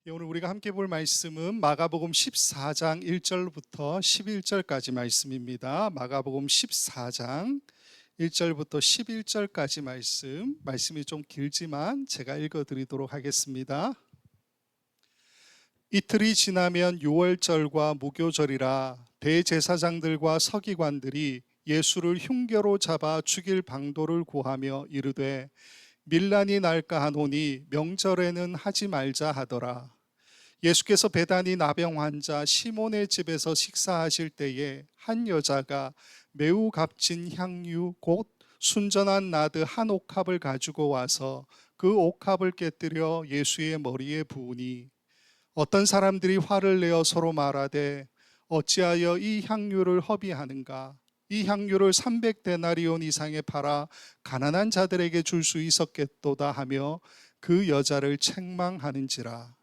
오늘 우리가 함께 볼 말씀은 마가복음 14장 1절부터 11절까지 말씀입니다. 마가복음 14장 1절부터 11절까지 말씀이 좀 길지만 제가 읽어드리도록 하겠습니다. 이틀이 지나면 유월절과 무교절이라 대제사장들과 서기관들이 예수를 흉계로 잡아 죽일 방도를 구하며 이르되 밀란이 날까 하노니 명절에는 하지 말자 하더라. 예수께서 베다니 나병 환자 시몬의 집에서 식사하실 때에 한 여자가 매우 값진 향유 곧 순전한 나드 한 옥합을 가지고 와서 그 옥합을 깨뜨려 예수의 머리에 부으니 어떤 사람들이 화를 내어 서로 말하되 어찌하여 이 향유를 허비하는가? 이 향유를 300데나리온 이상에 팔아 가난한 자들에게 줄 수 있었겠도다 하며 그 여자를 책망하는지라.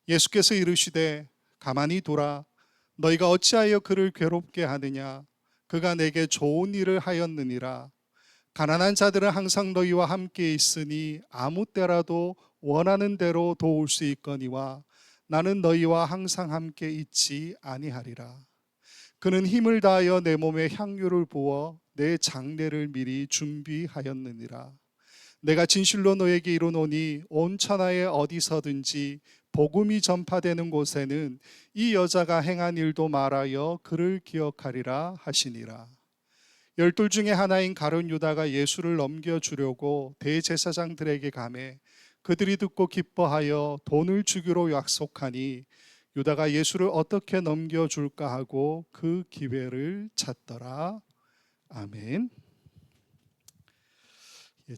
예수께서 이르시되 가만히 두라. 너희가 어찌하여 그를 괴롭게 하느냐? 그가 내게 좋은 일을 하였느니라. 가난한 자들은 항상 너희와 함께 있으니 아무 때라도 원하는 대로 도울 수 있거니와 나는 너희와 항상 함께 있지 아니하리라. 그는 힘을 다하여 내 몸에 향유를 부어 내 장례를 미리 준비하였느니라. 내가 진실로 너에게 이르노니 온 천하에 어디서든지 복음이 전파되는 곳에는 이 여자가 행한 일도 말하여 그를 기억하리라 하시니라. 열둘 중에 하나인 가룟 유다가 예수를 넘겨주려고 대제사장들에게 가매 그들이 듣고 기뻐하여 돈을 주기로 약속하니 유다가 예수를 어떻게 넘겨줄까 하고 그 기회를 찾더라. 아멘.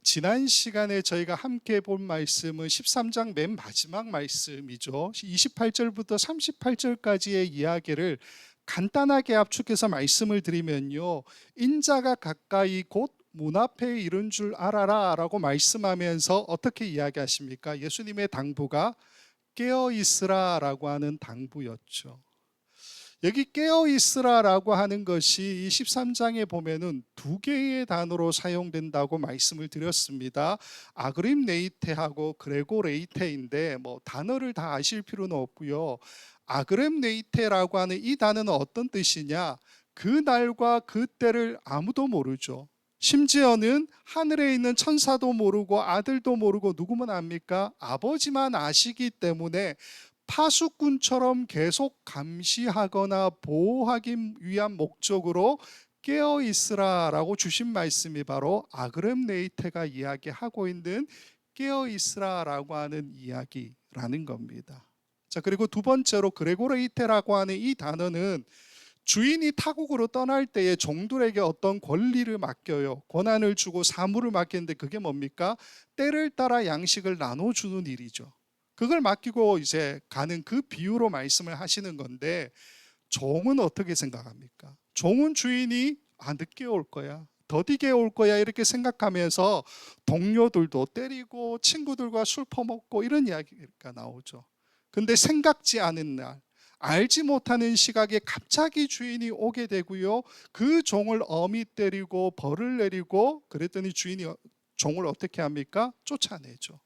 지난 시간에 저희가 함께 본 말씀은 13장 맨 마지막 말씀이죠. 28절부터 38절까지의 이야기를 간단하게 압축해서 말씀을 드리면요, 인자가 가까이 곧 문 앞에 이른 줄 알아라 라고 말씀하면서 어떻게 이야기하십니까? 예수님의 당부가 깨어 있으라 라고 하는 당부였죠. 여기 깨어 있으라라고 하는 것이 이 13장에 보면은 두 개의 단어로 사용된다고 말씀을 드렸습니다. 아그림네이테하고 그레고레이테인데 단어를 다 아실 필요는 없고요. 아그림네이테라고 하는 이 단어는 어떤 뜻이냐? 그 날과 그 때를 아무도 모르죠. 심지어는 하늘에 있는 천사도 모르고 아들도 모르고 누구만 압니까? 아버지만 아시기 때문에 파수꾼처럼 계속 감시하거나 보호하기 위한 목적으로 깨어 있으라라고 주신 말씀이 바로 아그렘네이테가 이야기하고 있는 깨어 있으라라고 하는 이야기라는 겁니다. 자, 그리고 두 번째로 그레고레이테라고 하는 이 단어는 주인이 타국으로 떠날 때에 종들에게 어떤 권리를 맡겨요. 권한을 주고 사물을 맡기는데 그게 뭡니까? 때를 따라 양식을 나눠주는 일이죠. 그걸 맡기고 이제 가는 그 비유로 말씀을 하시는 건데, 종은 어떻게 생각합니까? 종은 주인이 늦게 올 거야, 더디게 올 거야 이렇게 생각하면서 동료들도 때리고 친구들과 술 퍼먹고 이런 이야기가 나오죠. 근데 생각지 않은 날, 알지 못하는 시각에 갑자기 주인이 오게 되고요, 그 종을 엄히 때리고 벌을 내리고 그랬더니 주인이 종을 어떻게 합니까? 쫓아내죠.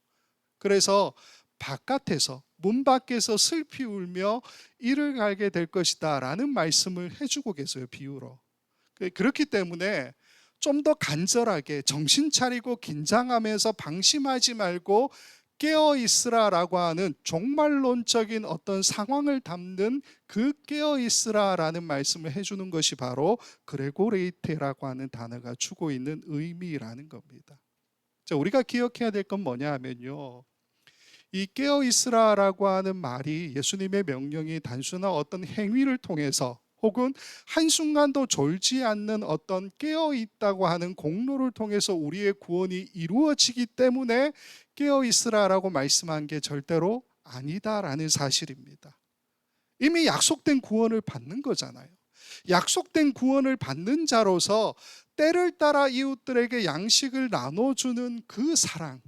그래서 바깥에서, 문 밖에서 슬피 울며 이를 갈게 될 것이다 라는 말씀을 해주고 계세요, 비유로. 그렇기 때문에 좀 더 간절하게 정신 차리고 긴장하면서 방심하지 말고 깨어 있으라라고 하는 종말론적인 어떤 상황을 담는 그 깨어 있으라라는 말씀을 해주는 것이 바로 그레고레이테라고 하는 단어가 주고 있는 의미라는 겁니다. 자, 우리가 기억해야 될 건 뭐냐 하면요, 이 깨어 있으라라고 하는 말이 예수님의 명령이 단순한 어떤 행위를 통해서 혹은 한순간도 졸지 않는 어떤 깨어 있다고 하는 공로를 통해서 우리의 구원이 이루어지기 때문에 깨어 있으라라고 말씀한 게 절대로 아니다라는 사실입니다. 이미 약속된 구원을 받는 거잖아요. 약속된 구원을 받는 자로서 때를 따라 이웃들에게 양식을 나눠주는 그 사랑,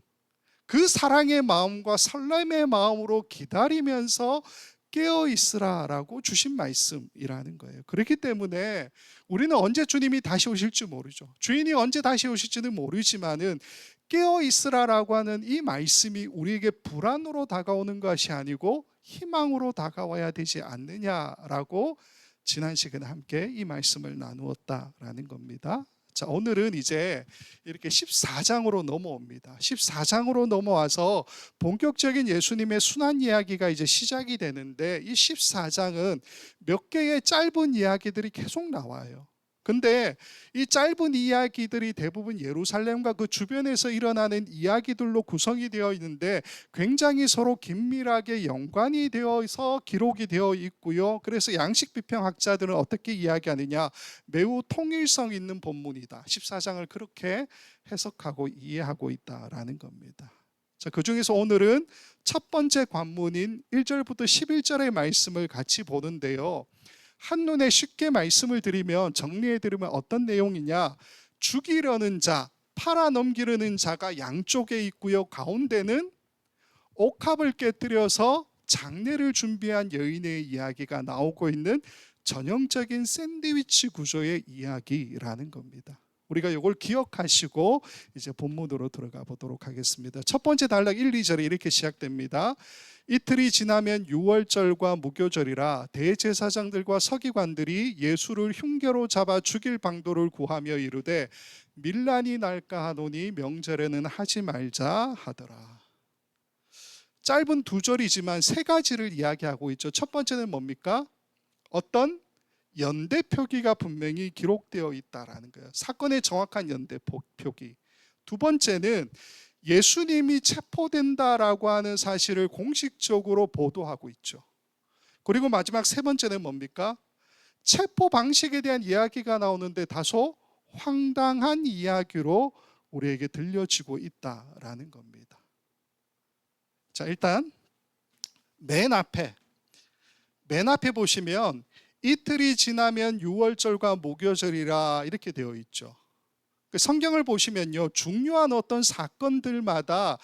그 사랑의 마음과 설렘의 마음으로 기다리면서 깨어 있으라라고 주신 말씀이라는 거예요. 그렇기 때문에 우리는 언제 주님이 다시 오실지 모르죠. 주인이 언제 다시 오실지는 모르지만은 깨어 있으라라고 하는 이 말씀이 우리에게 불안으로 다가오는 것이 아니고 희망으로 다가와야 되지 않느냐라고 지난 시간에 함께 이 말씀을 나누었다라는 겁니다. 자, 오늘은 이제 이렇게 14장으로 넘어옵니다. 14장으로 넘어와서 본격적인 예수님의 순환 이야기가 이제 시작이 되는데, 이 14장은 몇 개의 짧은 이야기들이 계속 나와요. 근데 이 짧은 이야기들이 대부분 예루살렘과 그 주변에서 일어나는 이야기들로 구성이 되어 있는데 굉장히 서로 긴밀하게 연관이 되어서 기록이 되어 있고요. 그래서 양식 비평학자들은 어떻게 이야기하느냐, 매우 통일성 있는 본문이다, 14장을 그렇게 해석하고 이해하고 있다라는 겁니다. 자, 그 중에서 오늘은 첫 번째 관문인 1절부터 11절의 말씀을 같이 보는데요, 한눈에 쉽게 말씀을 드리면, 정리해 드리면 어떤 내용이냐, 죽이려는 자, 팔아넘기려는 자가 양쪽에 있고요, 가운데는 옥합을 깨뜨려서 장례를 준비한 여인의 이야기가 나오고 있는 전형적인 샌드위치 구조의 이야기라는 겁니다. 우리가 이걸 기억하시고 이제 본문으로 들어가 보도록 하겠습니다. 첫 번째 단락 1, 2절에 이렇게 시작됩니다. 이틀이 지나면 유월절과 무교절이라 대제사장들과 서기관들이 예수를 흉계로 잡아 죽일 방도를 구하며 이르되 밀란이 날까 하노니 명절에는 하지 말자 하더라. 짧은 두 절이지만 세 가지를 이야기하고 있죠. 첫 번째는 뭡니까? 어떤 연대 표기가 분명히 기록되어 있다라는 거예요. 사건의 정확한 연대 표기. 두 번째는 예수님이 체포된다라고 하는 사실을 공식적으로 보도하고 있죠. 그리고 마지막 세 번째는 뭡니까? 체포 방식에 대한 이야기가 나오는데 다소 황당한 이야기로 우리에게 들려지고 있다라는 겁니다. 자, 일단 맨 앞에 보시면 이틀이 지나면 유월절과 무교절이라 이렇게 되어 있죠. 성경을 보시면요, 중요한 어떤 사건들마다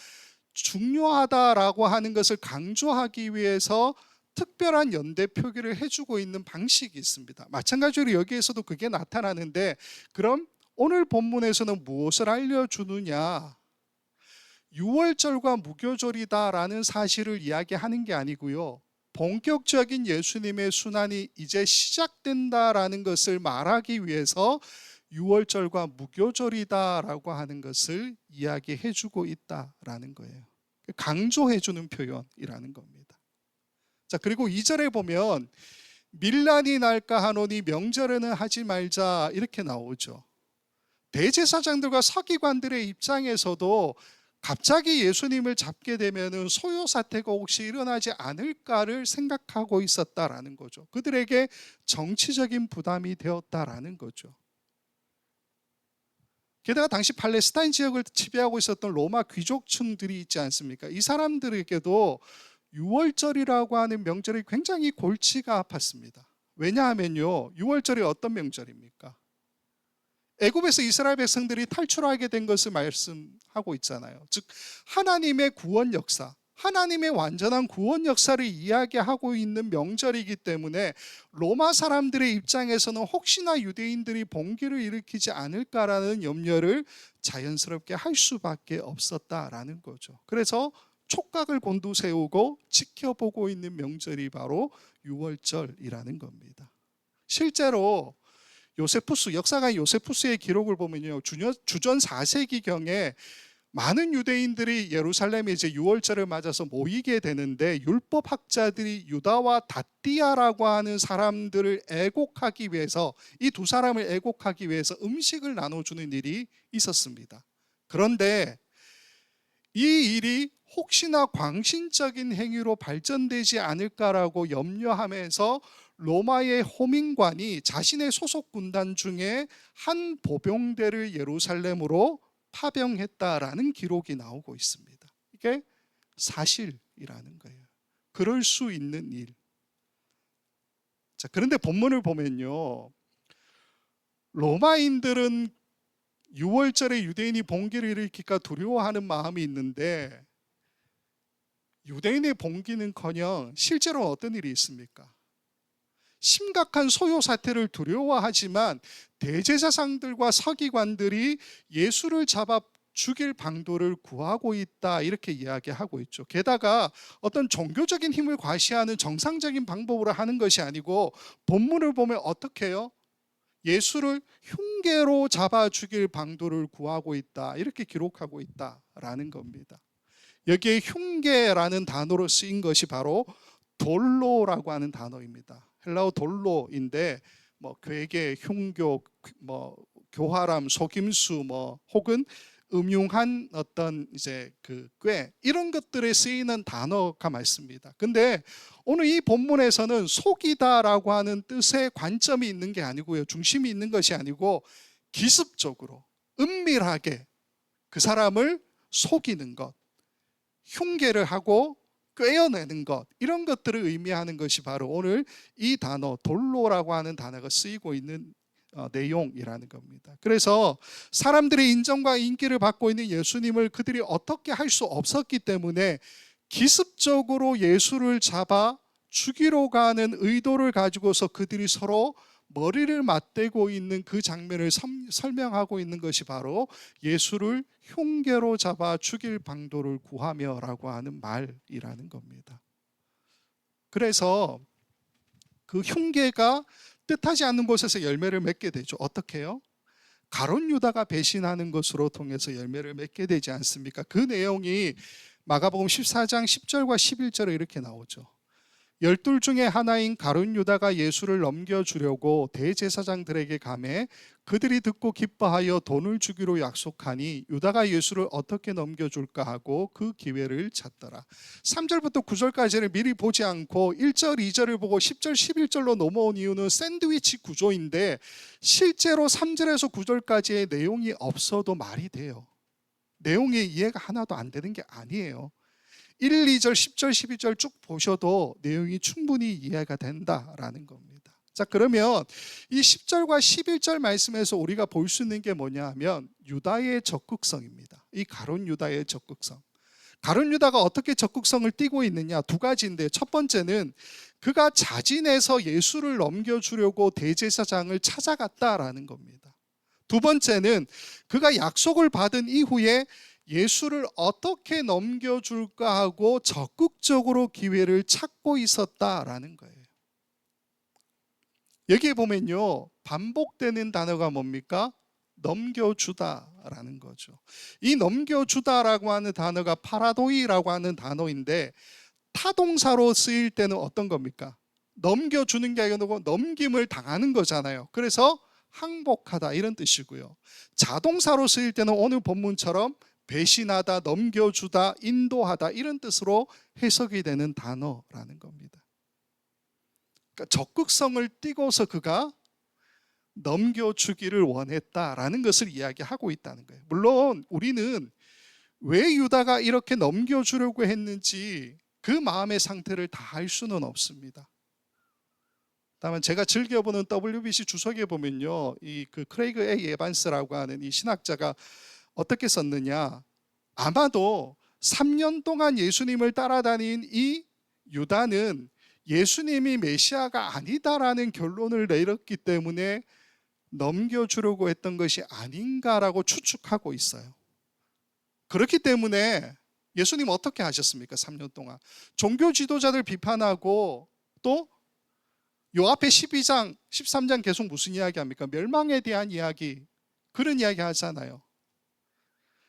중요하다라고 하는 것을 강조하기 위해서 특별한 연대 표기를 해주고 있는 방식이 있습니다. 마찬가지로 여기에서도 그게 나타나는데, 그럼 오늘 본문에서는 무엇을 알려주느냐? 유월절과 무교절이다라는 사실을 이야기하는 게 아니고요, 본격적인 예수님의 순환이 이제 시작된다라는 것을 말하기 위해서 유월절과 무교절이다라고 하는 것을 이야기해주고 있다라는 거예요. 강조해주는 표현이라는 겁니다. 자, 그리고 2절에 보면 밀란이 날까 하노니 명절에는 하지 말자 이렇게 나오죠. 대제사장들과 서기관들의 입장에서도 갑자기 예수님을 잡게 되면 소요 사태가 혹시 일어나지 않을까를 생각하고 있었다라는 거죠. 그들에게 정치적인 부담이 되었다라는 거죠. 게다가 당시 팔레스타인 지역을 지배하고 있었던 로마 귀족층들이 있지 않습니까? 이 사람들에게도 유월절이라고 하는 명절이 굉장히 골치가 아팠습니다. 왜냐하면요, 유월절이 어떤 명절입니까? 애굽에서 이스라엘 백성들이 탈출하게 된 것을 말씀하고 있잖아요. 즉 하나님의 구원 역사, 하나님의 완전한 구원 역사를 이야기하고 있는 명절이기 때문에 로마 사람들의 입장에서는 혹시나 유대인들이 봉기를 일으키지 않을까라는 염려를 자연스럽게 할 수밖에 없었다라는 거죠. 그래서 촉각을 곤두세우고 지켜보고 있는 명절이 바로 유월절이라는 겁니다. 실제로 요세푸스, 역사가 요세푸스의 기록을 보면요, 주전 4세기경에 많은 유대인들이 예루살렘에 이제 유월절을 맞아서 모이게 되는데, 율법학자들이 유다와 다띠아라고 하는 사람들을 애곡하기 위해서, 이 두 사람을 애곡하기 위해서 음식을 나눠주는 일이 있었습니다. 그런데 이 일이 혹시나 광신적인 행위로 발전되지 않을까라고 염려하면서 로마의 호민관이 자신의 소속 군단 중에 한 보병대를 예루살렘으로 파병했다라는 기록이 나오고 있습니다. 이게 사실이라는 거예요. 그럴 수 있는 일. 자, 그런데 본문을 보면요, 로마인들은 유월절에 유대인이 봉기를 일으킬까 두려워하는 마음이 있는데, 유대인의 봉기는커녕 실제로 어떤 일이 있습니까? 심각한 소요 사태를 두려워하지만 대제사장들과 서기관들이 예수를 잡아 죽일 방도를 구하고 있다, 이렇게 이야기하고 있죠. 게다가 어떤 종교적인 힘을 과시하는 정상적인 방법으로 하는 것이 아니고 본문을 보면 어떻게 해요? 예수를 흉계로 잡아 죽일 방도를 구하고 있다, 이렇게 기록하고 있다라는 겁니다. 여기에 흉계라는 단어로 쓰인 것이 바로 돌로라고 하는 단어입니다. 헬라어 돌로인데 괴계, 흉교, 교활함, 속임수, 혹은 음흉한 어떤 이제 꾀, 이런 것들에 쓰이는 단어가 맞습니다. 근데 오늘 이 본문에서는 속이다라고 하는 뜻의 관점이 있는 게 아니고요, 중심이 있는 것이 아니고 기습적으로 은밀하게 그 사람을 속이는 것, 흉계를 하고 꿰어내는 것, 이런 것들을 의미하는 것이 바로 오늘 이 단어 돌로라고 하는 단어가 쓰이고 있는 내용이라는 겁니다. 그래서 사람들의 인정과 인기를 받고 있는 예수님을 그들이 어떻게 할 수 없었기 때문에 기습적으로 예수를 잡아 죽이러 가는 의도를 가지고서 그들이 서로 머리를 맞대고 있는 그 장면을 설명하고 있는 것이 바로 예수를 흉계로 잡아 죽일 방도를 구하며라고 하는 말이라는 겁니다. 그래서 그 흉계가 뜻하지 않는 곳에서 열매를 맺게 되죠. 어떻게 해요? 가룟 유다가 배신하는 것으로 통해서 열매를 맺게 되지 않습니까? 그 내용이 마가복음 14장 10절과 11절에 이렇게 나오죠. 12 중에 하나인 가룟 유다가 예수를 넘겨주려고 대제사장들에게 가매 그들이 듣고 기뻐하여 돈을 주기로 약속하니 유다가 예수를 어떻게 넘겨줄까 하고 그 기회를 찾더라. 3절부터 9절까지를 미리 보지 않고 1절, 2절을 보고 10절, 11절로 넘어온 이유는 샌드위치 구조인데 실제로 3절에서 9절까지의 내용이 없어도 말이 돼요. 내용의 이해가 하나도 안 되는 게 아니에요. 1, 2절, 10절, 12절 쭉 보셔도 내용이 충분히 이해가 된다라는 겁니다. 자, 그러면 이 10절과 11절 말씀에서 우리가 볼 수 있는 게 뭐냐 하면 유다의 적극성입니다. 이 가룟 유다의 적극성. 가룟 유다가 어떻게 적극성을 띠고 있느냐, 두 가지인데, 첫 번째는 그가 자진해서 예수를 넘겨주려고 대제사장을 찾아갔다라는 겁니다. 두 번째는 그가 약속을 받은 이후에 예수를 어떻게 넘겨줄까 하고 적극적으로 기회를 찾고 있었다라는 거예요. 여기에 보면요, 반복되는 단어가 뭡니까? 넘겨주다라는 거죠. 이 넘겨주다라고 하는 단어가 파라도이라고 하는 단어인데 타동사로 쓰일 때는 어떤 겁니까? 넘겨주는 게 아니고 넘김을 당하는 거잖아요. 그래서 항복하다, 이런 뜻이고요. 자동사로 쓰일 때는 오늘 본문처럼 배신하다, 넘겨주다, 인도하다, 이런 뜻으로 해석이 되는 단어라는 겁니다. 그러니까 적극성을 띠고서 그가 넘겨주기를 원했다라는 것을 이야기하고 있다는 거예요. 물론 우리는 왜 유다가 이렇게 넘겨주려고 했는지 그 마음의 상태를 다 알 수는 없습니다. 다만 제가 즐겨보는 WBC 주석에 보면요, 이 크레이그 A 에반스라고 하는 이 신학자가 어떻게 썼느냐, 아마도 3년 동안 예수님을 따라다닌 이 유다는 예수님이 메시아가 아니다라는 결론을 내렸기 때문에 넘겨주려고 했던 것이 아닌가라고 추측하고 있어요. 그렇기 때문에 예수님 어떻게 하셨습니까? 3년 동안 종교 지도자들 비판하고, 또 요 앞에 12장, 13장 계속 무슨 이야기 합니까? 멸망에 대한 이야기, 그런 이야기 하잖아요.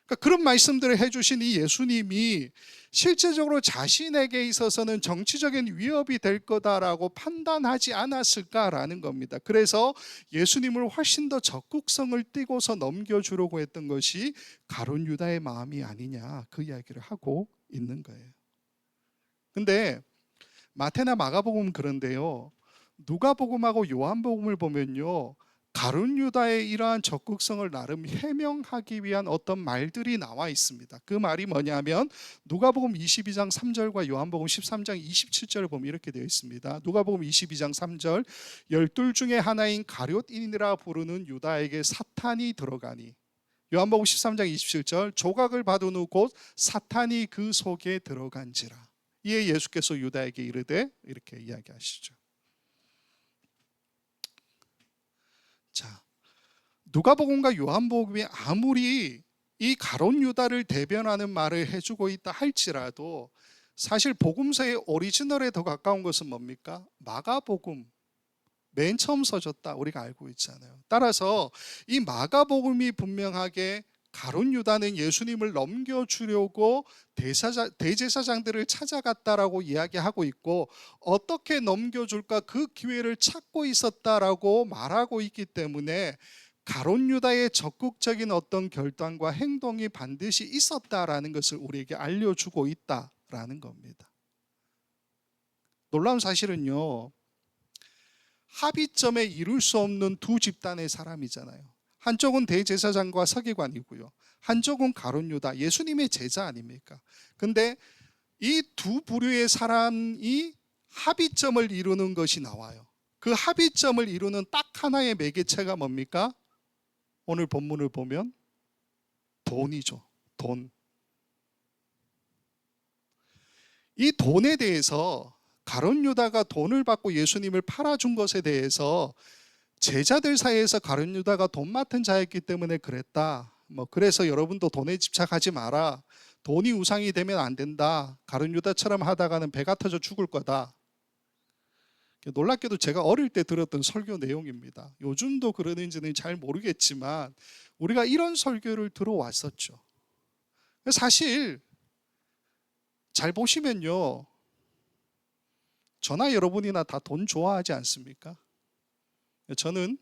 그러니까 그런 말씀들을 해주신 이 예수님이 실제적으로 자신에게 있어서는 정치적인 위협이 될 거다라고 판단하지 않았을까라는 겁니다. 그래서 예수님을 훨씬 더 적극성을 띠고서 넘겨주려고 했던 것이 가룟 유다의 마음이 아니냐, 그 이야기를 하고 있는 거예요. 근데 마태나 마가복음은 그런데요, 누가복음하고 요한복음을 보면요, 가룟 유다의 이러한 적극성을 나름 해명하기 위한 어떤 말들이 나와 있습니다. 그 말이 뭐냐면 누가복음 22장 3절과 요한복음 13장 27절을 보면 이렇게 되어 있습니다. 누가복음 22장 3절, 12 중에 하나인 가룟인이라 부르는 유다에게 사탄이 들어가니, 요한복음 13장 27절, 조각을 받은 후 곧 사탄이 그 속에 들어간지라. 이에 예수께서 유다에게 이르되, 이렇게 이야기하시죠. 자, 누가복음과 요한복음이 아무리 이 가룟 유다를 대변하는 말을 해주고 있다 할지라도 사실 복음서의 오리지널에 더 가까운 것은 뭡니까? 마가복음. 맨 처음 써졌다 우리가 알고 있잖아요. 따라서 이 마가복음이 분명하게 가룟 유다는 예수님을 넘겨주려고 대제사장들을 찾아갔다라고 이야기하고 있고, 어떻게 넘겨줄까 그 기회를 찾고 있었다라고 말하고 있기 때문에 가룟 유다의 적극적인 어떤 결단과 행동이 반드시 있었다라는 것을 우리에게 알려주고 있다라는 겁니다. 놀라운 사실은요, 합의점에 이룰 수 없는 두 집단의 사람이잖아요. 한쪽은 대제사장과 서기관이고요, 한쪽은 가룟 유다, 예수님의 제자 아닙니까? 근데 이 두 부류의 사람이 합의점을 이루는 것이 나와요. 그 합의점을 이루는 딱 하나의 매개체가 뭡니까? 오늘 본문을 보면 돈이죠. 돈. 이 돈에 대해서 가룟 유다가 돈을 받고 예수님을 팔아준 것에 대해서 제자들 사이에서 가룟 유다가 돈 맡은 자였기 때문에 그랬다. 그래서 여러분도 돈에 집착하지 마라. 돈이 우상이 되면 안 된다. 가룟 유다처럼 하다가는 배가 터져 죽을 거다. 놀랍게도 제가 어릴 때 들었던 설교 내용입니다. 요즘도 그러는지는 잘 모르겠지만 우리가 이런 설교를 들어왔었죠. 사실 잘 보시면요, 저나 여러분이나 다 돈 좋아하지 않습니까? 저는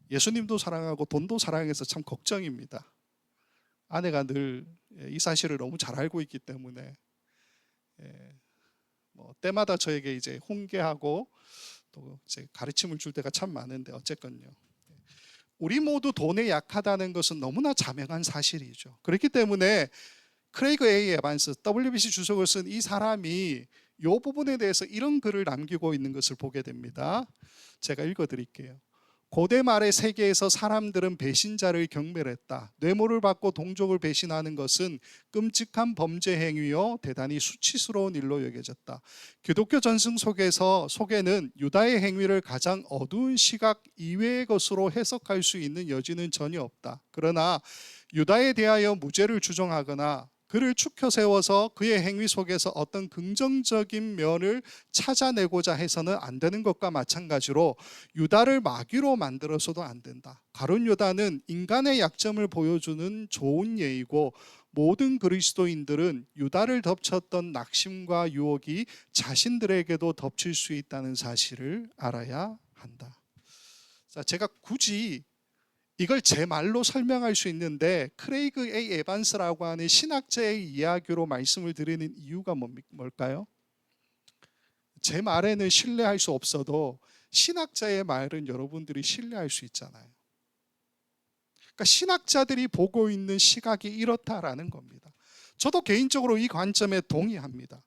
예수님도 사랑하고 돈도 사랑해서 참 걱정입니다. 아내가 늘 이 사실을 너무 잘 알고 있기 때문에 때마다 저에게 이제 훈계하고 또 이제 가르침을 줄 때가 참 많은데, 어쨌건요, 우리 모두 돈에 약하다는 것은 너무나 자명한 사실이죠. 그렇기 때문에 크레이그 A 에반스, WBC 주석을 쓴 이 사람이 이 부분에 대해서 이런 글을 남기고 있는 것을 보게 됩니다. 제가 읽어드릴게요. 고대 말의 세계에서 사람들은 배신자를 경멸했다. 뇌물을 받고 동족을 배신하는 것은 끔찍한 범죄 행위요, 대단히 수치스러운 일로 여겨졌다. 기독교 전승 속에는 유다의 행위를 가장 어두운 시각 이외의 것으로 해석할 수 있는 여지는 전혀 없다. 그러나 유다에 대하여 무죄를 주장하거나 그를 추켜 세워서 그의 행위 속에서 어떤 긍정적인 면을 찾아내고자 해서는 안 되는 것과 마찬가지로 유다를 마귀로 만들어서도 안 된다. 가룟 유다는 인간의 약점을 보여주는 좋은 예이고, 모든 그리스도인들은 유다를 덮쳤던 낙심과 유혹이 자신들에게도 덮칠 수 있다는 사실을 알아야 한다. 자, 제가 굳이 이걸 제 말로 설명할 수 있는데 크레이그 A 에반스라고 하는 신학자의 이야기로 말씀을 드리는 이유가 뭘까요? 제 말에는 신뢰할 수 없어도 신학자의 말은 여러분들이 신뢰할 수 있잖아요. 그러니까 신학자들이 보고 있는 시각이 이렇다라는 겁니다. 저도 개인적으로 이 관점에 동의합니다.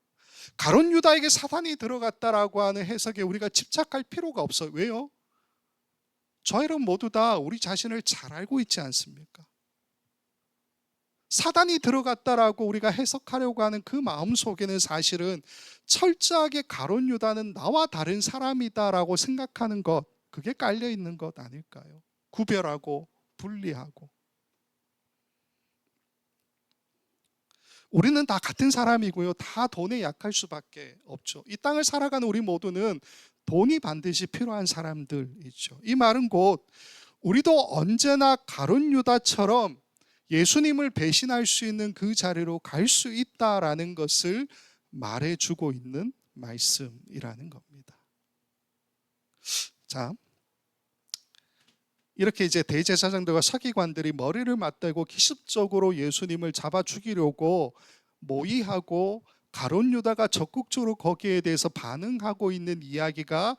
가룟 유다에게 사단이 들어갔다라고 하는 해석에 우리가 집착할 필요가 없어요. 왜요? 저희는 모두 다 우리 자신을 잘 알고 있지 않습니까? 사단이 들어갔다라고 우리가 해석하려고 하는 그 마음 속에는 사실은 철저하게 가룟 유다는 나와 다른 사람이다라고 생각하는 것, 그게 깔려 있는 것 아닐까요? 구별하고 분리하고. 우리는 다 같은 사람이고요, 다 돈에 약할 수밖에 없죠. 이 땅을 살아가는 우리 모두는 돈이 반드시 필요한 사람들이죠. 이 말은 곧 우리도 언제나 가룟 유다처럼 예수님을 배신할 수 있는 그 자리로 갈 수 있다라는 것을 말해주고 있는 말씀이라는 겁니다. 자, 이렇게 이제 대제사장들과 서기관들이 머리를 맞대고 기습적으로 예수님을 잡아 죽이려고 모의하고 가룟 유다가 적극적으로 거기에 대해서 반응하고 있는 이야기가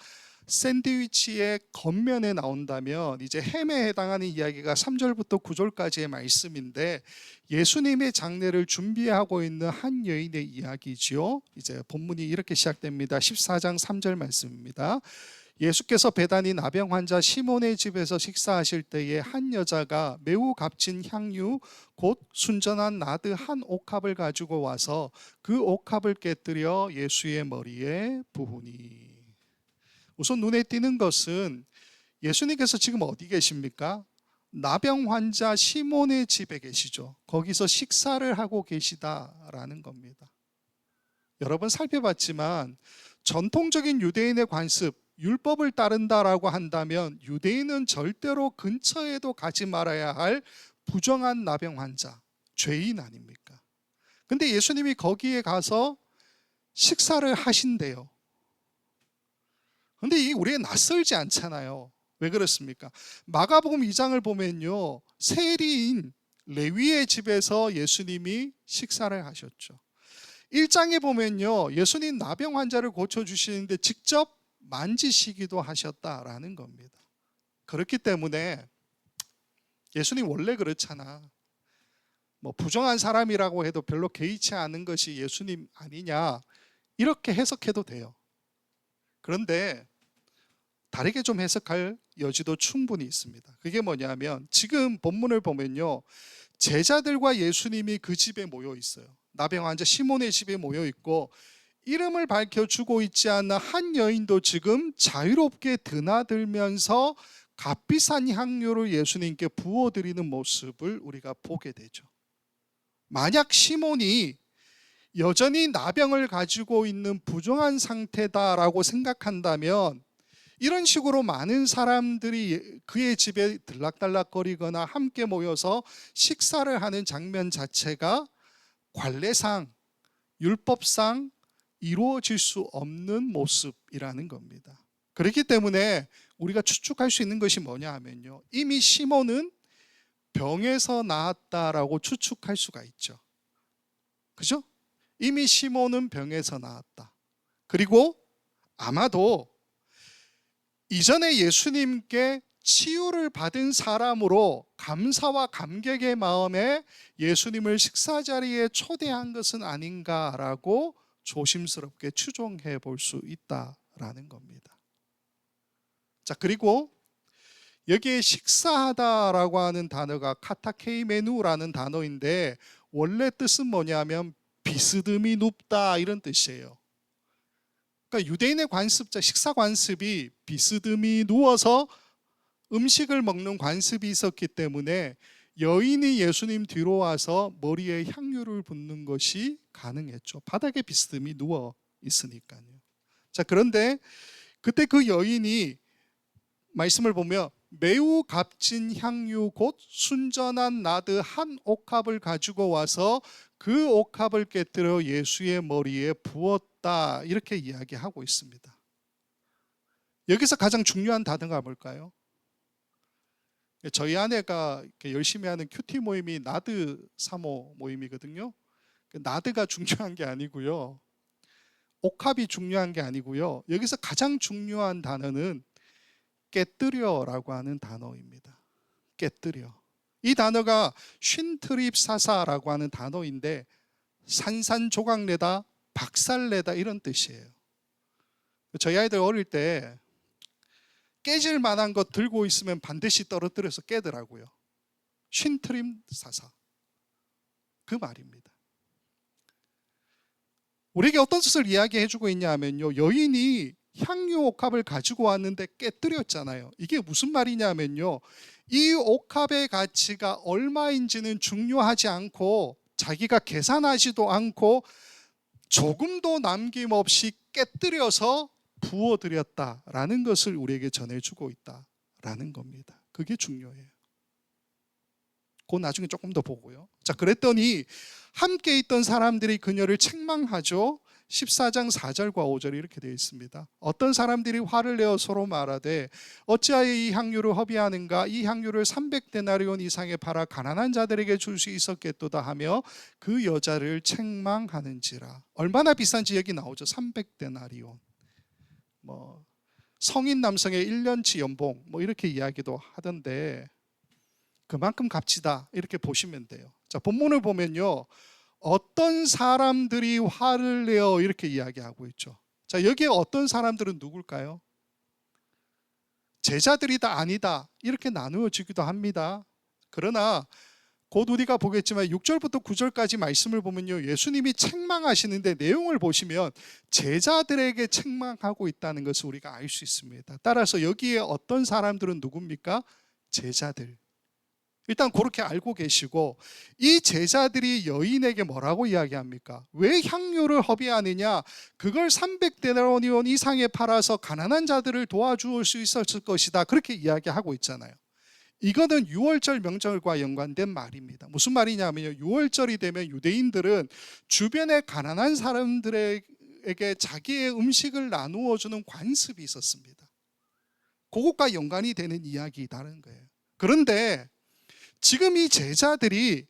샌드위치의 겉면에 나온다면, 이제 햄에 해당하는 이야기가 3절부터 9절까지의 말씀인데, 예수님의 장례를 준비하고 있는 한 여인의 이야기지요. 이제 본문이 이렇게 시작됩니다. 14장 3절 말씀입니다. 예수께서 베다니 나병 환자 시몬의 집에서 식사하실 때에 한 여자가 매우 값진 향유 곧 순전한 나드 한 옥합을 가지고 와서 그 옥합을 깨뜨려 예수의 머리에 부으니. 우선 눈에 띄는 것은 예수님께서 지금 어디 계십니까? 나병 환자 시몬의 집에 계시죠. 거기서 식사를 하고 계시다라는 겁니다. 여러 번 살펴봤지만 전통적인 유대인의 관습, 율법을 따른다라고 한다면 유대인은 절대로 근처에도 가지 말아야 할 부정한 나병 환자, 죄인 아닙니까? 근데 예수님이 거기에 가서 식사를 하신대요. 근데 이게 우리에 낯설지 않잖아요. 왜 그렇습니까? 마가복음 2장을 보면요, 세리인 레위의 집에서 예수님이 식사를 하셨죠. 1장에 보면요, 예수님 나병 환자를 고쳐주시는데 직접 만지시기도 하셨다라는 겁니다. 그렇기 때문에 예수님 원래 그렇잖아. 뭐 부정한 사람이라고 해도 별로 개의치 않은 것이 예수님 아니냐, 이렇게 해석해도 돼요. 그런데 다르게 좀 해석할 여지도 충분히 있습니다. 그게 뭐냐면 지금 본문을 보면요, 제자들과 예수님이 그 집에 모여 있어요. 나병 환자 시몬의 집에 모여 있고 이름을 밝혀주고 있지 않는 한 여인도 지금 자유롭게 드나들면서 값비싼 향료를 예수님께 부어드리는 모습을 우리가 보게 되죠. 만약 시몬이 여전히 나병을 가지고 있는 부정한 상태다라고 생각한다면 이런 식으로 많은 사람들이 그의 집에 들락달락거리거나 함께 모여서 식사를 하는 장면 자체가 관례상, 율법상 이루어질 수 없는 모습이라는 겁니다. 그렇기 때문에 우리가 추측할 수 있는 것이 뭐냐 하면요, 이미 시몬은 병에서 나았다라고 추측할 수가 있죠. 그죠? 이미 시몬은 병에서 나았다. 그리고 아마도 이전에 예수님께 치유를 받은 사람으로 감사와 감격의 마음에 예수님을 식사 자리에 초대한 것은 아닌가라고 조심스럽게 추정해 볼 수 있다라는 겁니다. 자, 그리고 여기에 식사하다라고 하는 단어가 카타케이메누라는 단어인데 원래 뜻은 뭐냐면 비스듬히 눕다 이런 뜻이에요. 그러니까 유대인의 관습자, 식사 관습이 비스듬히 누워서 음식을 먹는 관습이 있었기 때문에 여인이 예수님 뒤로 와서 머리에 향유를 붓는 것이 가능했죠. 바닥에 비스듬히 누워 있으니까요. 자, 그런데 그때 그 여인이 말씀을 보면 매우 값진 향유 곧 순전한 나드 한 옥합을 가지고 와서 그 옥합을 깨뜨려 예수의 머리에 부었다, 이렇게 이야기하고 있습니다. 여기서 가장 중요한 단어가 뭘까요? 저희 아내가 열심히 하는 큐티 모임이 나드 사모 모임이거든요. 나드가 중요한 게 아니고요, 옥합이 중요한 게 아니고요, 여기서 가장 중요한 단어는 깨뜨려라고 하는 단어입니다. 깨뜨려. 이 단어가 쉰트립사사라고 하는 단어인데 산산조각내다, 박살내다 이런 뜻이에요. 저희 아이들 어릴 때 깨질 만한 것 들고 있으면 반드시 떨어뜨려서 깨더라고요. 쉰트립사사, 그 말입니다. 우리에게 어떤 뜻을 이야기해 주고 있냐 하면요, 여인이 향유 옥합을 가지고 왔는데 깨뜨렸잖아요. 이게 무슨 말이냐 하면요, 이 옥합의 가치가 얼마인지는 중요하지 않고 자기가 계산하지도 않고 조금도 남김없이 깨뜨려서 부어드렸다라는 것을 우리에게 전해주고 있다라는 겁니다. 그게 중요해요. 그거 나중에 조금 더 보고요. 자, 그랬더니 함께 있던 사람들이 그녀를 책망하죠. 14장 4절과 5절이 이렇게 되어 있습니다. 어떤 사람들이 화를 내어 서로 말하되 어찌하여 이 향유를 허비하는가? 이 향유를 300데나리온 이상에 팔아 가난한 자들에게 줄 수 있었겠도다 하며 그 여자를 책망하는지라. 얼마나 비싼지 여기 나오죠. 300데나리온. 뭐 성인 남성의 1년치 연봉 뭐 이렇게 이야기도 하던데 그만큼 값지다, 이렇게 보시면 돼요. 자, 본문을 보면요, 어떤 사람들이 화를 내어 이렇게 이야기하고 있죠. 자, 여기에 어떤 사람들은 누굴까요? 제자들이다 아니다 이렇게 나누어지기도 합니다. 그러나 곧 우리가 보겠지만 6절부터 9절까지 말씀을 보면요, 예수님이 책망하시는데 내용을 보시면 제자들에게 책망하고 있다는 것을 우리가 알 수 있습니다. 따라서 여기에 어떤 사람들은 누굽니까? 제자들. 일단 그렇게 알고 계시고, 이 제자들이 여인에게 뭐라고 이야기합니까? 왜 향료를 허비하느냐? 그걸 300데나리온 이상에 팔아서 가난한 자들을 도와줄 수 있었을 것이다. 그렇게 이야기하고 있잖아요. 이거는 유월절 명절과 연관된 말입니다. 무슨 말이냐면요, 유월절이 되면 유대인들은 주변의 가난한 사람들에게 자기의 음식을 나누어 주는 관습이 있었습니다. 그것과 연관이 되는 이야기다는 거예요. 그런데 지금 이 제자들이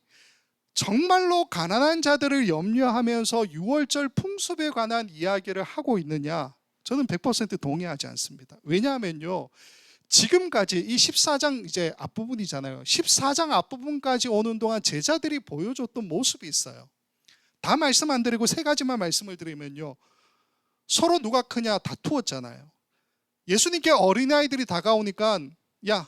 정말로 가난한 자들을 염려하면서 유월절 풍습에 관한 이야기를 하고 있느냐? 저는 100% 동의하지 않습니다. 왜냐하면요, 지금까지 이 14장 이제 앞부분이잖아요. 14장 앞부분까지 오는 동안 제자들이 보여줬던 모습이 있어요. 다 말씀 안 드리고 세 가지만 말씀을 드리면요, 서로 누가 크냐 다투었잖아요. 예수님께 어린아이들이 다가오니까 야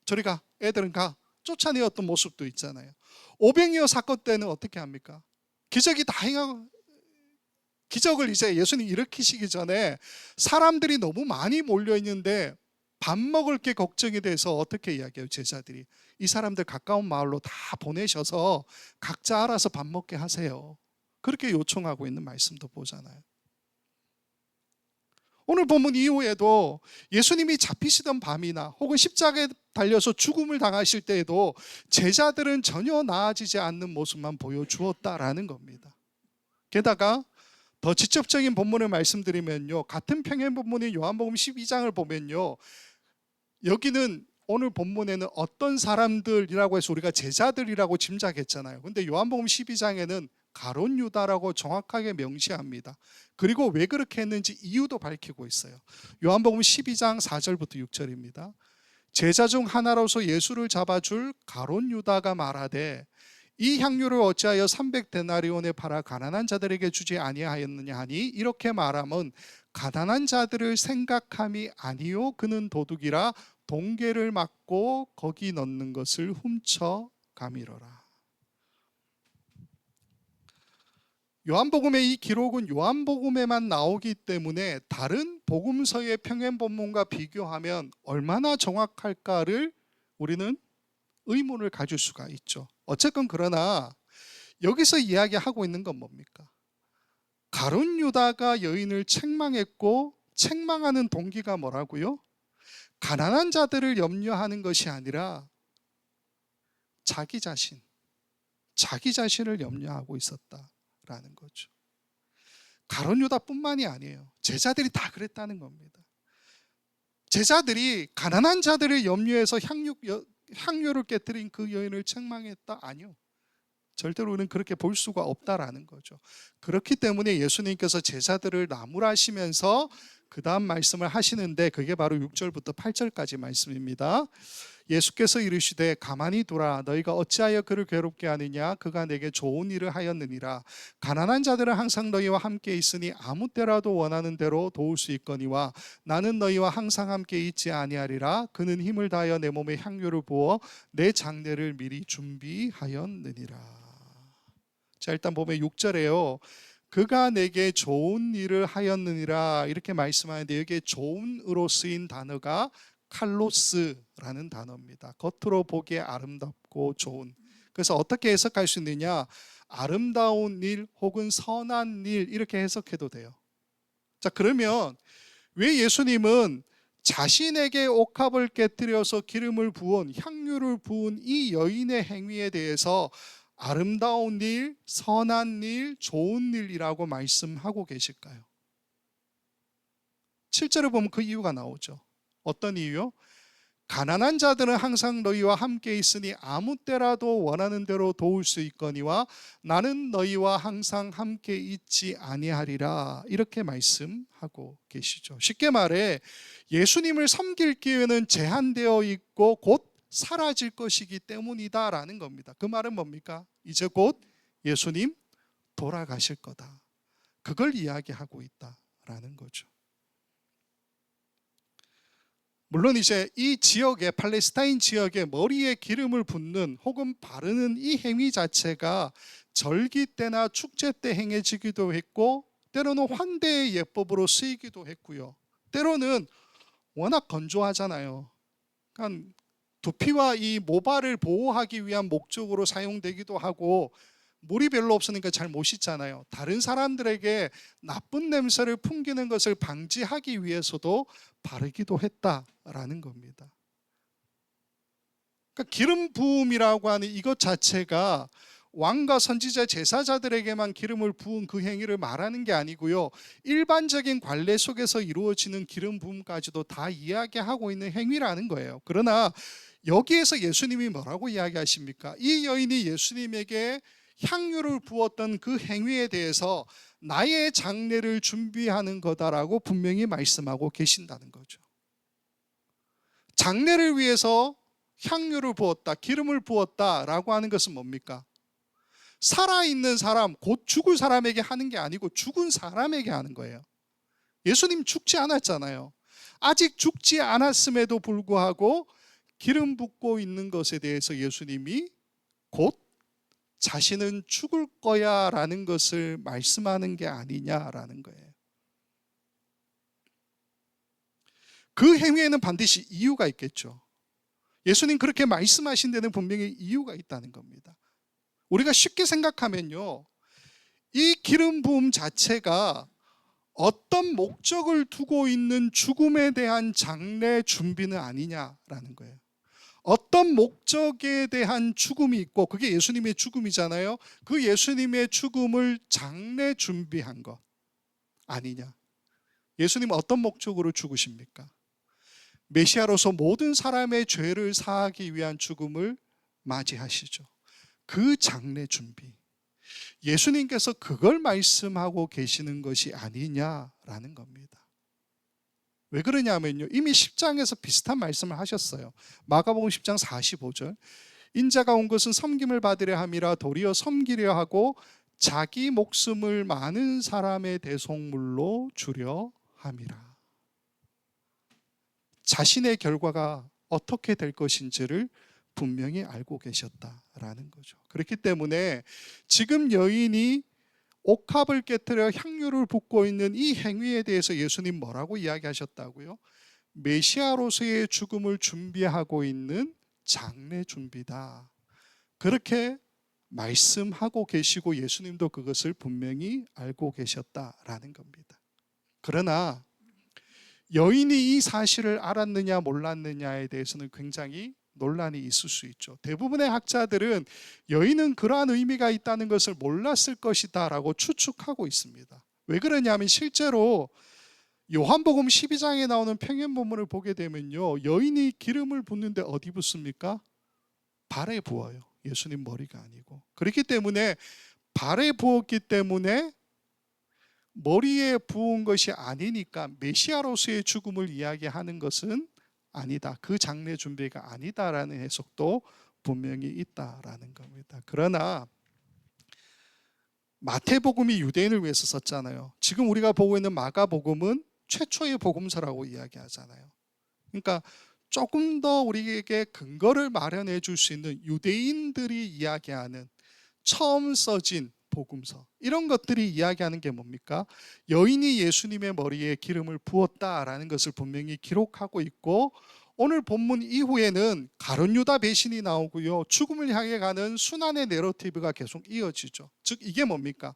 저리 가, 애들은 가, 쫓아내었던 모습도 있잖아요. 오병이어 사건 때는 어떻게 합니까? 기적이 다 행하고, 기적을 이제 예수님 일으키시기 전에 사람들이 너무 많이 몰려 있는데 밥 먹을 게 걱정이 돼서 어떻게 이야기해요? 제자들이 이 사람들 가까운 마을로 다 보내셔서 각자 알아서 밥 먹게 하세요. 그렇게 요청하고 있는 말씀도 보잖아요. 오늘 본문 이후에도 예수님이 잡히시던 밤이나 혹은 십자가에 달려서 죽음을 당하실 때에도 제자들은 전혀 나아지지 않는 모습만 보여주었다라는 겁니다. 게다가 더 직접적인 본문을 말씀드리면요, 같은 평행 본문인 요한복음 12장을 보면요, 여기는 오늘 본문에는 어떤 사람들이라고 해서 우리가 제자들이라고 짐작했잖아요. 근데 요한복음 12장에는 가룟 유다라고 정확하게 명시합니다. 그리고 왜 그렇게 했는지 이유도 밝히고 있어요. 요한복음 12장 4절부터 6절입니다. 제자 중 하나로서 예수를 잡아줄 가룟 유다가 말하되 이 향유를 어찌하여 300데나리온에 팔아 가난한 자들에게 주지 아니하였느냐 하니, 이렇게 말함은 가난한 자들을 생각함이 아니요 그는 도둑이라 동계를 막고 거기 넣는 것을 훔쳐 가미러라. 요한복음의 이 기록은 요한복음에만 나오기 때문에 다른 복음서의 평행 본문과 비교하면 얼마나 정확할까를 우리는 의문을 가질 수가 있죠. 어쨌건 그러나 여기서 이야기하고 있는 건 뭡니까? 가룟 유다가 여인을 책망했고, 책망하는 동기가 뭐라고요? 가난한 자들을 염려하는 것이 아니라 자기 자신을 염려하고 있었다라는 거죠. 가룟 유다뿐만이 아니에요. 제자들이 다 그랬다는 겁니다. 제자들이 가난한 자들을 염려해서 향유를 깨뜨린 그 여인을 책망했다? 아니요. 절대로 우리는 그렇게 볼 수가 없다라는 거죠. 그렇기 때문에 예수님께서 제자들을 나무라시면서 그 다음 말씀을 하시는데, 그게 바로 6절부터 8절까지 말씀입니다. 예수께서 이르시되 가만히 두라, 너희가 어찌하여 그를 괴롭게 하느냐? 그가 내게 좋은 일을 하였느니라. 가난한 자들은 항상 너희와 함께 있으니 아무 때라도 원하는 대로 도울 수 있거니와 나는 너희와 항상 함께 있지 아니하리라. 그는 힘을 다하여 내 몸에 향유를 부어 내 장례를 미리 준비하였느니라. 자, 일단 보면 6절에요. 그가 내게 좋은 일을 하였느니라 이렇게 말씀하는데, 여기에 좋은으로 쓰인 단어가 칼로스라는 단어입니다. 겉으로 보기에 아름답고 좋은. 그래서 어떻게 해석할 수 있느냐? 아름다운 일 혹은 선한 일, 이렇게 해석해도 돼요. 자, 그러면 왜 예수님은 자신에게 옥합을 깨뜨려서 기름을 부은, 향유를 부은 이 여인의 행위에 대해서 아름다운 일, 선한 일, 좋은 일이라고 말씀하고 계실까요? 7절을 보면 그 이유가 나오죠. 어떤 이유요? 가난한 자들은 항상 너희와 함께 있으니 아무 때라도 원하는 대로 도울 수 있거니와 나는 너희와 항상 함께 있지 아니하리라 이렇게 말씀하고 계시죠. 쉽게 말해 예수님을 섬길 기회는 제한되어 있고 곧 사라질 것이기 때문이다라는 겁니다. 그 말은 뭡니까? 이제 곧 예수님 돌아가실 거다. 그걸 이야기하고 있다라는 거죠. 물론 이제 이 지역에, 팔레스타인 지역에 머리에 기름을 붓는 혹은 바르는 이 행위 자체가 절기 때나 축제 때 행해지기도 했고, 때로는 환대의 예법으로 쓰이기도 했고요. 때로는 워낙 건조하잖아요. 그러니까 두피와 이 모발을 보호하기 위한 목적으로 사용되기도 하고, 물이 별로 없으니까 잘 못 씻잖아요. 다른 사람들에게 나쁜 냄새를 풍기는 것을 방지하기 위해서도 바르기도 했다라는 겁니다. 그러니까 기름 부음이라고 하는 이것 자체가 왕과 선지자 제사자들에게만 기름을 부은 그 행위를 말하는 게 아니고요, 일반적인 관례 속에서 이루어지는 기름 부음까지도 다 이야기하고 있는 행위라는 거예요. 그러나 여기에서 예수님이 뭐라고 이야기하십니까? 이 여인이 예수님에게 향유를 부었던 그 행위에 대해서 나의 장례를 준비하는 거다라고 분명히 말씀하고 계신다는 거죠. 장례를 위해서 향유를 부었다, 기름을 부었다라고 하는 것은 뭡니까? 살아있는 사람, 곧 죽을 사람에게 하는 게 아니고 죽은 사람에게 하는 거예요. 예수님 죽지 않았잖아요. 아직 죽지 않았음에도 불구하고 기름 붓고 있는 것에 대해서 예수님이 곧 자신은 죽을 거야 라는 것을 말씀하는 게 아니냐라는 거예요. 그 행위에는 반드시 이유가 있겠죠. 예수님 그렇게 말씀하신 데는 분명히 이유가 있다는 겁니다. 우리가 쉽게 생각하면요, 이 기름 부음 자체가 어떤 목적을 두고 있는 죽음에 대한 장례 준비는 아니냐라는 거예요. 어떤 목적에 대한 죽음이 있고, 그게 예수님의 죽음이잖아요. 그 예수님의 죽음을 장례 준비한 것 아니냐. 예수님은 어떤 목적으로 죽으십니까? 메시아로서 모든 사람의 죄를 사하기 위한 죽음을 맞이하시죠. 그 장례 준비, 예수님께서 그걸 말씀하고 계시는 것이 아니냐라는 겁니다. 왜 그러냐면요, 이미 10장에서 비슷한 말씀을 하셨어요. 마가복음 10장 45절, 인자가 온 것은 섬김을 받으려 함이라 도리어 섬기려 하고 자기 목숨을 많은 사람의 대속물로 주려 함이라. 자신의 결과가 어떻게 될 것인지를 분명히 알고 계셨다라는 거죠. 그렇기 때문에 지금 여인이 옥합을 깨뜨려 향유를 붓고 있는 이 행위에 대해서 예수님 뭐라고 이야기하셨다고요? 메시아로서의 죽음을 준비하고 있는 장례 준비다, 그렇게 말씀하고 계시고 예수님도 그것을 분명히 알고 계셨다라는 겁니다. 그러나 여인이 이 사실을 알았느냐 몰랐느냐에 대해서는 굉장히 논란이 있을 수 있죠. 대부분의 학자들은 여인은 그러한 의미가 있다는 것을 몰랐을 것이다 라고 추측하고 있습니다. 왜 그러냐면 실제로 요한복음 12장에 나오는 평행본문을 보게 되면요, 여인이 기름을 붓는데 어디 붓습니까? 발에 부어요. 예수님 머리가 아니고. 그렇기 때문에 발에 부었기 때문에 머리에 부은 것이 아니니까 메시아로서의 죽음을 이야기하는 것은 아니다, 그 장례 준비가 아니다라는 해석도 분명히 있다라는 겁니다. 그러나 마태복음이 유대인을 위해서 썼잖아요. 지금 우리가 보고 있는 마가복음은 최초의 복음서라고 이야기하잖아요. 그러니까 조금 더 우리에게 근거를 마련해 줄 수 있는 유대인들이 이야기하는 처음 써진 복음서, 이런 것들이 이야기하는 게 뭡니까? 여인이 예수님의 머리에 기름을 부었다라는 것을 분명히 기록하고 있고, 오늘 본문 이후에는 가룟 유다 배신이 나오고요, 죽음을 향해 가는 순환의 내러티브가 계속 이어지죠. 즉 이게 뭡니까?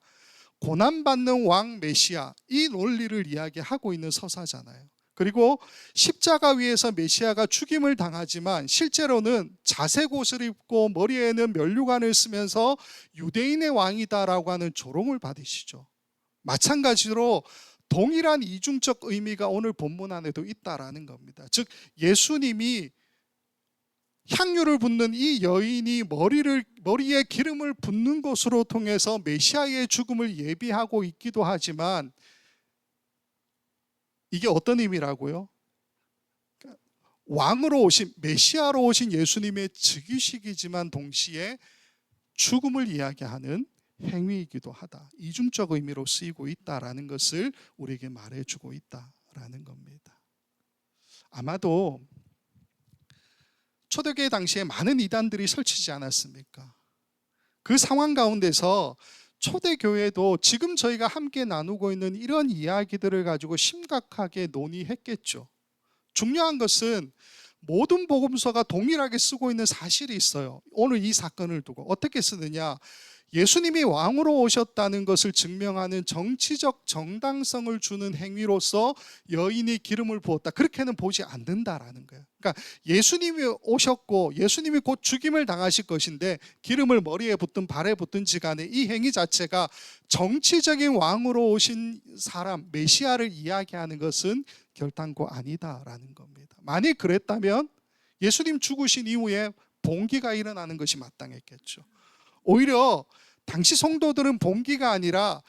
고난받는 왕 메시아, 이 논리를 이야기하고 있는 서사잖아요. 그리고 십자가 위에서 메시아가 죽임을 당하지만 실제로는 자색 옷을 입고 머리에는 면류관을 쓰면서 유대인의 왕이다라고 하는 조롱을 받으시죠. 마찬가지로 동일한 이중적 의미가 오늘 본문 안에도 있다라는 겁니다. 즉 예수님이 향유를 붓는 이 여인이 머리에 기름을 붓는 것으로 통해서 메시아의 죽음을 예비하고 있기도 하지만, 이게 어떤 의미라고요? 왕으로 오신, 메시아로 오신 예수님의 즉위식이지만 동시에 죽음을 이야기하는 행위이기도 하다, 이중적 의미로 쓰이고 있다라는 것을 우리에게 말해주고 있다라는 겁니다. 아마도 초대교회 당시에 많은 이단들이 설치지 않았습니까? 그 상황 가운데서 초대교회도 지금 저희가 함께 나누고 있는 이런 이야기들을 가지고 심각하게 논의했겠죠. 중요한 것은 모든 복음서가 동일하게 쓰고 있는 사실이 있어요. 오늘 이 사건을 두고 어떻게 쓰느냐, 예수님이 왕으로 오셨다는 것을 증명하는 정치적 정당성을 주는 행위로서 여인이 기름을 부었다, 그렇게는 보지 않는다라는 거예요. 그러니까 예수님이 오셨고 예수님이 곧 죽임을 당하실 것인데 기름을 머리에 붓든 발에 붓든지 간에 이 행위 자체가 정치적인 왕으로 오신 사람, 메시아를 이야기하는 것은 결단코 아니다라는 겁니다. 만일 그랬다면 예수님 죽으신 이후에 봉기가 일어나는 것이 마땅했겠죠. 오히려 당시 성도들은 봉기가 아니라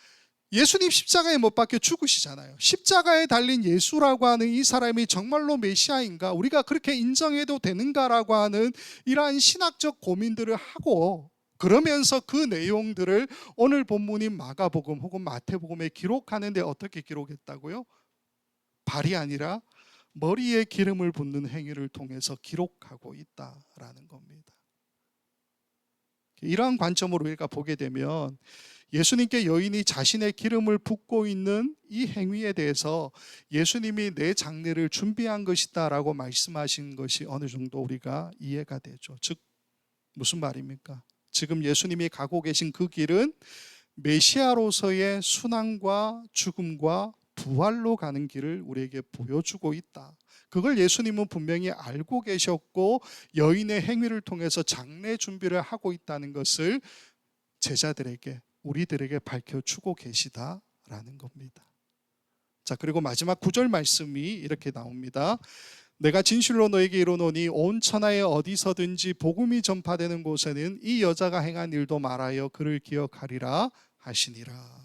예수님 십자가에 못 박혀 죽으시잖아요. 십자가에 달린 예수라고 하는 이 사람이 정말로 메시아인가, 우리가 그렇게 인정해도 되는가라고 하는 이러한 신학적 고민들을 하고, 그러면서 그 내용들을 오늘 본문인 마가복음 혹은 마태복음에 기록하는데 어떻게 기록했다고요? 발이 아니라 머리에 기름을 붓는 행위를 통해서 기록하고 있다라는 겁니다. 이러한 관점으로 우리가 보게 되면 예수님께 여인이 자신의 기름을 붓고 있는 이 행위에 대해서 예수님이 내 장례를 준비한 것이다 라고 말씀하신 것이 어느 정도 우리가 이해가 되죠. 즉 무슨 말입니까? 지금 예수님이 가고 계신 그 길은 메시아로서의 순환과 죽음과 부활로 가는 길을 우리에게 보여주고 있다. 그걸 예수님은 분명히 알고 계셨고 여인의 행위를 통해서 장례 준비를 하고 있다는 것을 제자들에게, 우리들에게 밝혀주고 계시다라는 겁니다. 자, 그리고 마지막 9절 말씀이 이렇게 나옵니다. 내가 진실로 너에게 이르노니 온 천하에 어디서든지 복음이 전파되는 곳에는 이 여자가 행한 일도 말하여 그를 기억하리라 하시니라.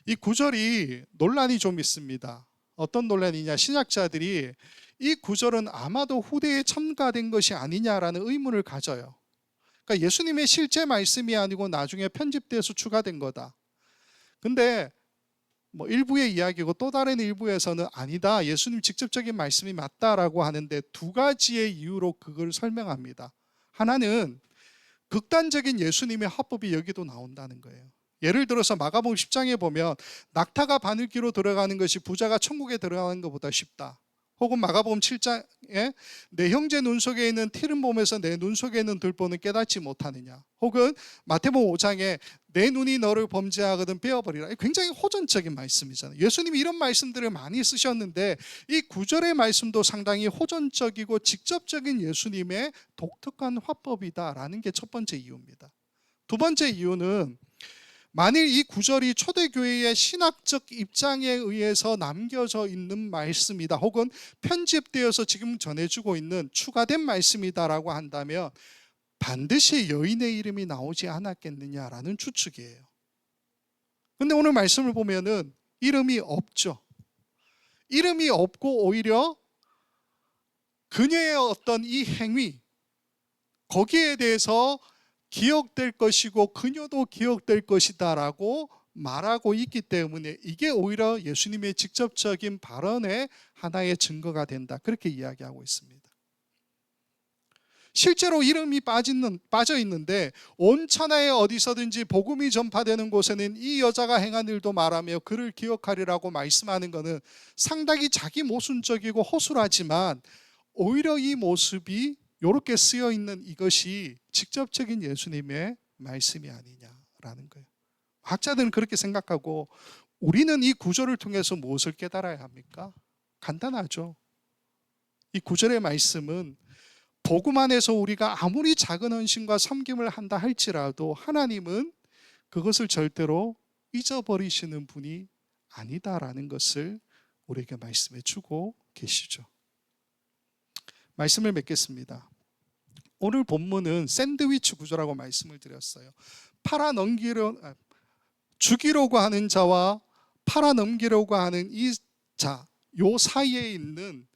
이 9절이 논란이 좀 있습니다. 어떤 논란이냐, 신학자들이 이 9절은 아마도 후대에 첨가된 것이 아니냐라는 의문을 가져요. 그러니까 예수님의 실제 말씀이 아니고 나중에 편집돼서 추가된 거다. 근데 뭐 일부의 이야기고 또 다른 일부에서는 아니다, 예수님 직접적인 말씀이 맞다라고 하는데 두 가지의 이유로 그걸 설명합니다. 하나는 극단적인 예수님의 화법이 여기도 나온다는 거예요. 예를 들어서 마가복음 10장에 보면 낙타가 바늘기로 들어가는 것이 부자가 천국에 들어가는 것보다 쉽다. 혹은 마가복음 7장에 내 형제 눈 속에 있는 티름 보면서 내 눈 속에 있는 들보는 깨닫지 못하느냐. 혹은 마태복음 5장에 내 눈이 너를 범죄하거든 빼어버리라. 굉장히 호전적인 말씀이잖아요. 예수님이 이런 말씀들을 많이 쓰셨는데 이 9절의 말씀도 상당히 호전적이고 직접적인 예수님의 독특한 화법이다라는 게 첫 번째 이유입니다. 두 번째 이유는 만일 이 구절이 초대교회의 신학적 입장에 의해서 남겨져 있는 말씀이다, 혹은 편집되어서 지금 전해주고 있는 추가된 말씀이다라고 한다면 반드시 여인의 이름이 나오지 않았겠느냐라는 추측이에요. 근데 오늘 말씀을 보면은 이름이 없죠. 이름이 없고 오히려 그녀의 어떤 이 행위, 거기에 대해서 기억될 것이고 그녀도 기억될 것이다 라고 말하고 있기 때문에 이게 오히려 예수님의 직접적인 발언의 하나의 증거가 된다, 그렇게 이야기하고 있습니다. 실제로 이름이 빠져 있는데 온 천하에 어디서든지 복음이 전파되는 곳에는 이 여자가 행한 일도 말하며 그를 기억하리라고 말씀하는 것은 상당히 자기 모순적이고 허술하지만 오히려 이 모습이 이렇게 쓰여 있는 이것이 직접적인 예수님의 말씀이 아니냐라는 거예요. 학자들은 그렇게 생각하고, 우리는 이 구절을 통해서 무엇을 깨달아야 합니까? 간단하죠. 이 구절의 말씀은 복음 안에서 우리가 아무리 작은 헌신과 섬김을 한다 할지라도 하나님은 그것을 절대로 잊어버리시는 분이 아니다라는 것을 우리에게 말씀해 주고 계시죠. 말씀을 맺겠습니다. 오늘 본문은 샌드위치 구조라고 말씀을 드렸어요. 죽이려고 하는 자와 팔아넘기려고 하는 이 자, 요 사이에 있는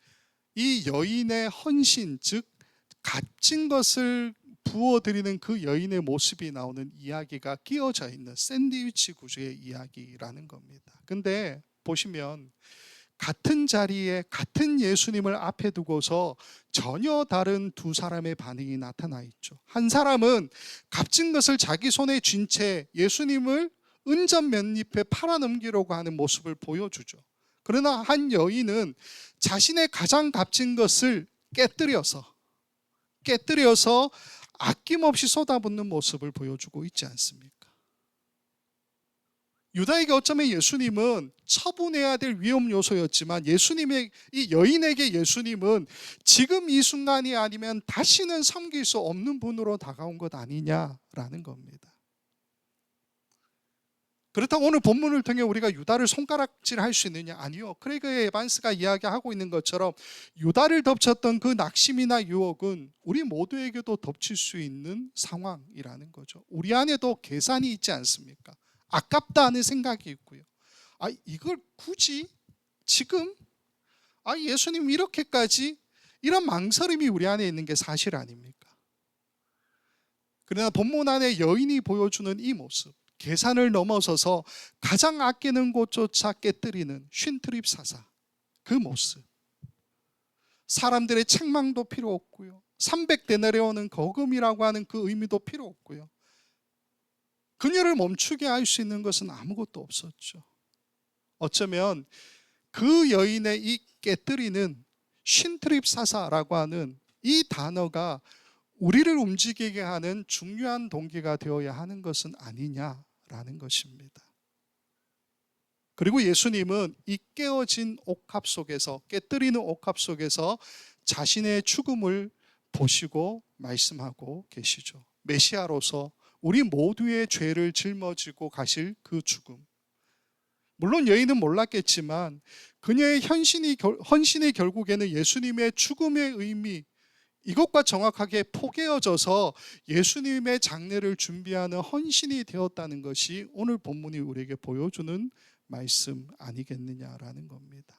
이 여인의 헌신, 즉 값진 것을 부어드리는 그 여인의 모습이 나오는 이야기가 끼어져 있는 샌드위치 구조의 이야기라는 겁니다. 근데 보시면 같은 자리에 같은 예수님을 앞에 두고서 전혀 다른 두 사람의 반응이 나타나 있죠. 한 사람은 값진 것을 자기 손에 쥔 채 예수님을 은전 맨잎에 팔아넘기려고 하는 모습을 보여주죠. 그러나 한 여인은 자신의 가장 값진 것을 깨뜨려서 아낌없이 쏟아붓는 모습을 보여주고 있지 않습니까? 유다에게 어쩌면 예수님은 처분해야 될 위험 요소였지만 이 여인에게 예수님은 지금 이 순간이 아니면 다시는 섬길 수 없는 분으로 다가온 것 아니냐라는 겁니다. 그렇다고 오늘 본문을 통해 우리가 유다를 손가락질할 수 있느냐? 아니요. 크레이그 에반스가 이야기하고 있는 것처럼 유다를 덮쳤던 그 낙심이나 유혹은 우리 모두에게도 덮칠 수 있는 상황이라는 거죠. 우리 안에도 계산이 있지 않습니까? 아깝다 하는 생각이 있고요. 이걸 굳이 지금 예수님 이렇게까지, 이런 망설임이 우리 안에 있는 게 사실 아닙니까? 그러나 본문 안에 여인이 보여주는 이 모습, 계산을 넘어서서 가장 아끼는 곳조차 깨뜨리는 쉰트립 사사, 그 모습, 사람들의 책망도 필요 없고요, 300데나리온은 거금이라고 하는 그 의미도 필요 없고요, 그녀를 멈추게 할 수 있는 것은 아무것도 없었죠. 어쩌면 그 여인의 이 깨뜨리는 쉰트립 사사라고 하는 이 단어가 우리를 움직이게 하는 중요한 동기가 되어야 하는 것은 아니냐라는 것입니다. 그리고 예수님은 이 깨어진 옥합 속에서, 깨뜨리는 옥합 속에서 자신의 죽음을 보시고 말씀하고 계시죠. 메시아로서 우리 모두의 죄를 짊어지고 가실 그 죽음. 물론 여인은 몰랐겠지만 그녀의 헌신이 결국에는 예수님의 죽음의 의미, 이것과 정확하게 포개어져서 예수님의 장례를 준비하는 헌신이 되었다는 것이 오늘 본문이 우리에게 보여주는 말씀 아니겠느냐라는 겁니다.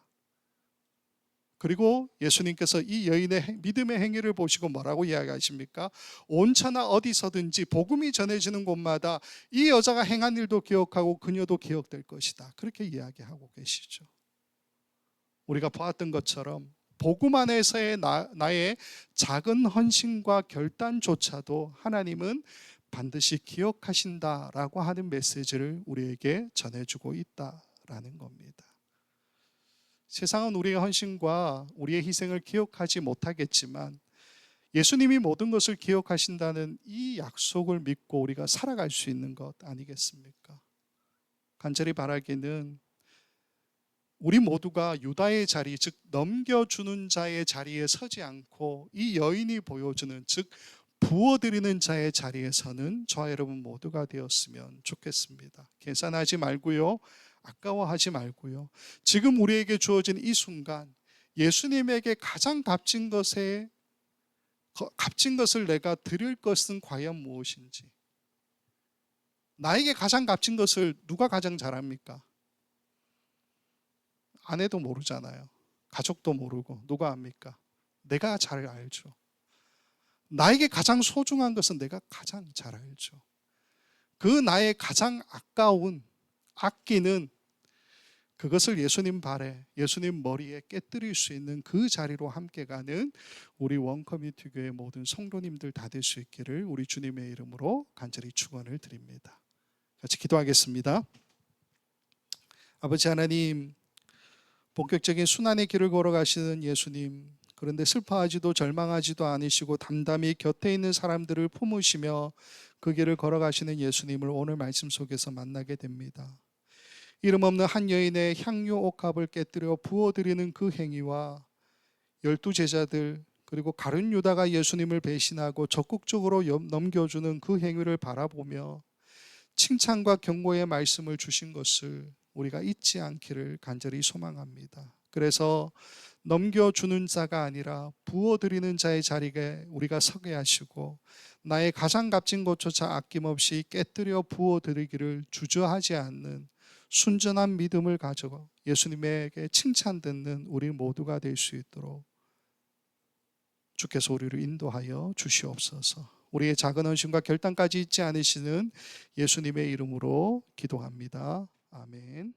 그리고 예수님께서 이 여인의 믿음의 행위를 보시고 뭐라고 이야기하십니까? 온천하 어디서든지 복음이 전해지는 곳마다 이 여자가 행한 일도 기억하고 그녀도 기억될 것이다, 그렇게 이야기하고 계시죠. 우리가 보았던 것처럼 복음 안에서의 나의 작은 헌신과 결단조차도 하나님은 반드시 기억하신다라고 하는 메시지를 우리에게 전해주고 있다라는 겁니다. 세상은 우리의 헌신과 우리의 희생을 기억하지 못하겠지만 예수님이 모든 것을 기억하신다는 이 약속을 믿고 우리가 살아갈 수 있는 것 아니겠습니까? 간절히 바라기는 우리 모두가 유다의 자리, 즉 넘겨주는 자의 자리에 서지 않고 이 여인이 보여주는, 즉 부어드리는 자의 자리에 서는 저와 여러분 모두가 되었으면 좋겠습니다. 계산하지 말고요, 아까워하지 말고요, 지금 우리에게 주어진 이 순간 예수님에게 가장 값진 것을 내가 드릴 것은 과연 무엇인지. 나에게 가장 값진 것을 누가 가장 잘 압니까? 아내도 모르잖아요. 가족도 모르고 누가 압니까? 내가 잘 알죠. 나에게 가장 소중한 것은 내가 가장 잘 알죠. 그 나의 가장 아까운, 아끼는 그것을 예수님 발에, 예수님 머리에 깨뜨릴 수 있는 그 자리로 함께 가는 우리 원커뮤니티 교회 모든 성도님들 다 될 수 있기를 우리 주님의 이름으로 간절히 축원을 드립니다. 같이 기도하겠습니다. 아버지 하나님, 본격적인 순환의 길을 걸어가시는 예수님, 그런데 슬퍼하지도 절망하지도 않으시고 담담히 곁에 있는 사람들을 품으시며 그 길을 걸어가시는 예수님을 오늘 말씀 속에서 만나게 됩니다. 이름 없는 한 여인의 향유 옥합을 깨뜨려 부어드리는 그 행위와 12 제자들, 그리고 가룟 유다가 예수님을 배신하고 적극적으로 넘겨주는 그 행위를 바라보며 칭찬과 경고의 말씀을 주신 것을 우리가 잊지 않기를 간절히 소망합니다. 그래서 넘겨주는 자가 아니라 부어드리는 자의 자리에 우리가 서게 하시고 나의 가장 값진 것조차 아낌없이 깨뜨려 부어드리기를 주저하지 않는 순전한 믿음을 가지고 예수님에게 칭찬 듣는 우리 모두가 될 수 있도록 주께서 우리를 인도하여 주시옵소서. 우리의 작은 헌신과 결단까지 잊지 않으시는 예수님의 이름으로 기도합니다. 아멘.